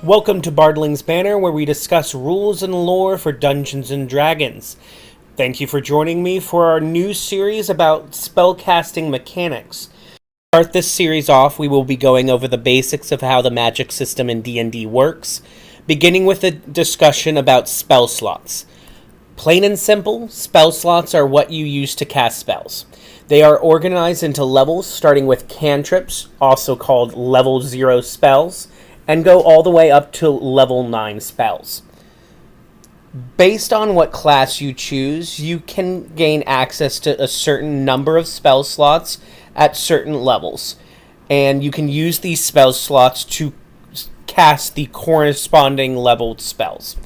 Welcome to Bardling's Banner, where we discuss rules and lore for Dungeons & Dragons. Thank you for joining me for our new series about spellcasting mechanics. To start this series off, we will be going over the basics of how the magic system in D&D works, beginning with a discussion about spell slots. Plain and simple, spell slots are what you use to cast spells. They are organized into levels, starting with cantrips, also called level 0 spells, and go all the way up to level 9 spells. Based on what class you choose, you can gain access to a certain number of spell slots at certain levels, and you can use these spell slots to cast the corresponding leveled spells.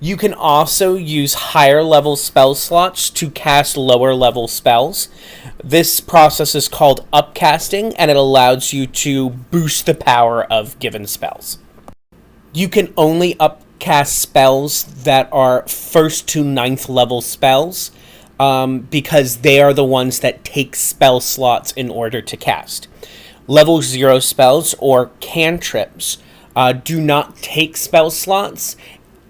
You can also use higher level spell slots to cast lower level spells. This process is called upcasting, and it allows you to boost the power of given spells. You can only upcast spells that are 1st to 9th level spells, because they are the ones that take spell slots in order to cast. Level 0 spells, or cantrips, do not take spell slots,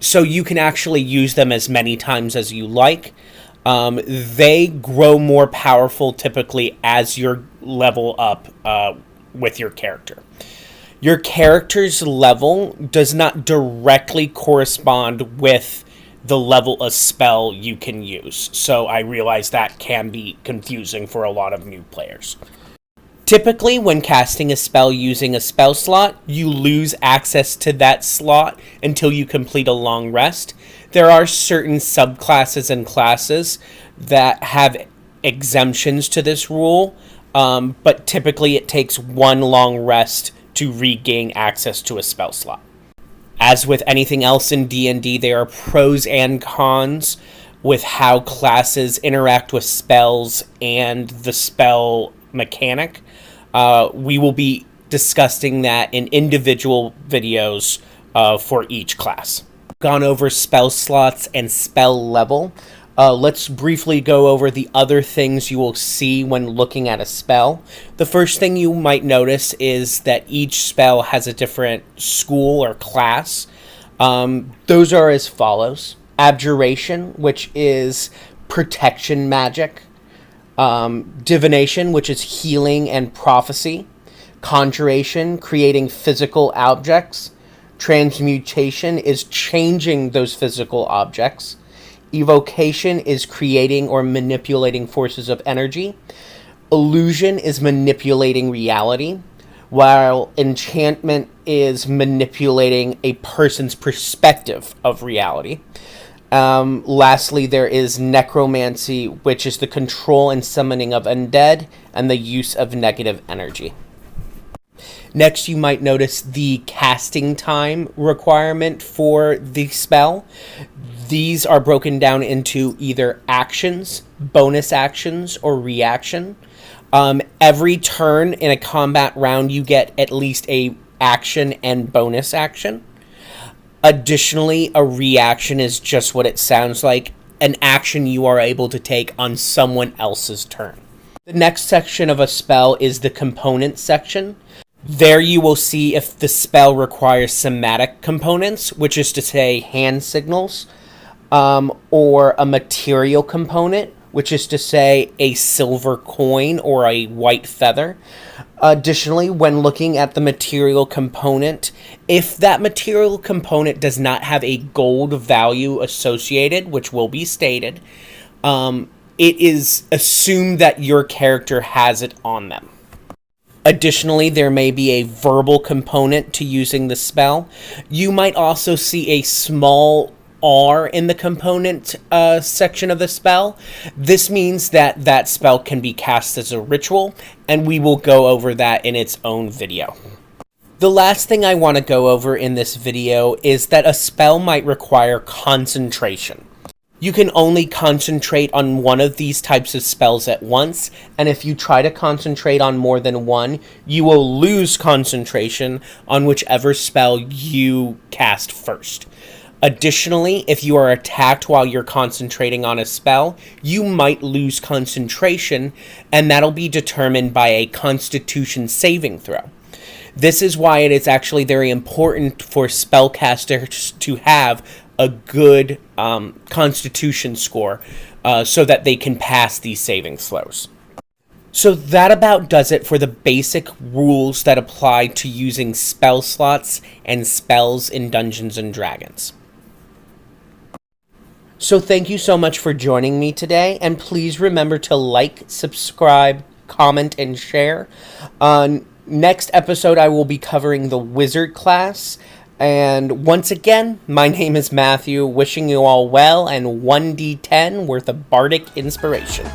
so you can actually use them as many times as you like. They grow more powerful typically as you level up with your character. Your character's level does not directly correspond with the level of spell you can use, so I realize that can be confusing for a lot of new players. Typically, when casting a spell using a spell slot, you lose access to that slot until you complete a long rest. There are certain subclasses and classes that have exemptions to this rule, but typically it takes one long rest to regain access to a spell slot. As with anything else in D&D, there are pros and cons with how classes interact with spells and the spell mechanic. We will be discussing that in individual videos for each class. Gone over spell slots and spell level. Let's briefly go over the other things you will see when looking at a spell. The first thing you might notice is that each spell has a different school or class. Those are as follows: Abjuration, which is protection magic. Divination, which is healing and prophecy. Conjuration, creating physical objects. Transmutation is changing those physical objects. Evocation is creating or manipulating forces of energy. Illusion is manipulating reality, while enchantment is manipulating a person's perspective of reality. Lastly, there is necromancy, which is the control and summoning of undead and the use of negative energy. Next, you might notice the casting time requirement for the spell. These are broken down into either actions, bonus actions, or reaction. Every turn in a combat round, you get at least a action and bonus action. Additionally, a reaction is just what it sounds like, an action you are able to take on someone else's turn. The next section of a spell is the component section. There you will see if the spell requires somatic components, which is to say hand signals, or a material component, which is to say a silver coin or a white feather. Additionally, when looking at the material component, if that material component does not have a gold value associated, which will be stated, it is assumed that your character has it on them. Additionally, there may be a verbal component to using the spell. You might also see a small R in the component section of the spell. This means that that spell can be cast as a ritual, and we will go over that in its own video. The last thing I want to go over in this video is that a spell might require concentration. You can only concentrate on one of these types of spells at once, and if you try to concentrate on more than one, you will lose concentration on whichever spell you cast first. Additionally, if you are attacked while you're concentrating on a spell, you might lose concentration, and that'll be determined by a Constitution saving throw. This is why it is actually very important for spellcasters to have a good constitution score so that they can pass these saving throws. So that about does it for the basic rules that apply to using spell slots and spells in Dungeons & Dragons. So thank you so much for joining me today, and please remember to like, subscribe, comment, and share. Next episode, I will be covering the wizard class. And once again, my name is Matthew, wishing you all well, and 1d10 worth of bardic inspiration.